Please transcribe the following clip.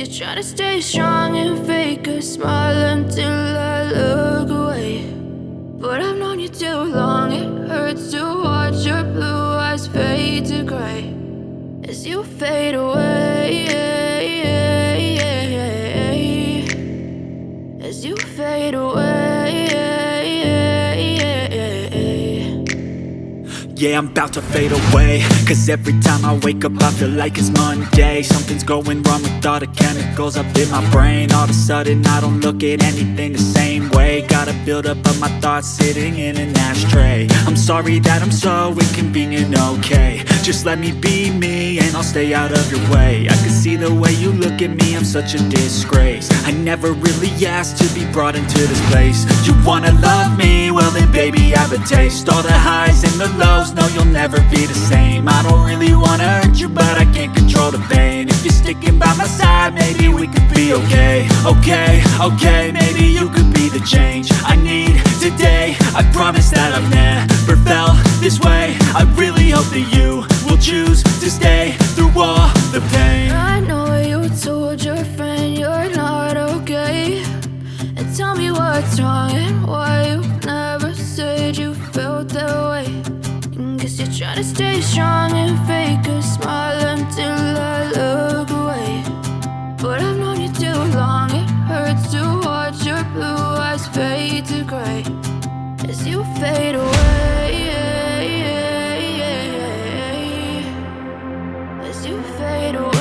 you're trying to stay strong and fake a smile until I look away. But I've known you too long, it hurts to watch your blue eyes fade to gray as you fade away, as you fade away. Yeah, I'm about to fade away, cause every time I wake up I feel like it's Monday. Something's going wrong with all the chemicals up in my brain. All of a sudden I don't look at anything the same way. Got a build up of my thoughts sitting in an ashtray. I'm sorry that I'm so inconvenient, okay. Just let me be me and I'll stay out of your way. I can see the way you look at me, I'm such a disgrace. I never really asked to be brought into this place. You wanna love me? Well then baby I have a taste. All the highs and the lows, no you'll never be the same. I don't really wanna hurt you but I can't control the pain. If you're sticking by my side maybe we could be okay. Okay, maybe you could be the change I need today. I promise that I've never felt this way. I really hope that you will choose to stay through all the pain. I know you told your friend you're not okay, and tell me what's wrong and why you never said you felt that way. Guess you're trying to stay strong and fake a smile until I look away. But I've known you too long, it hurts to watch your blue eyes fade to gray as you fade away, as you fade away.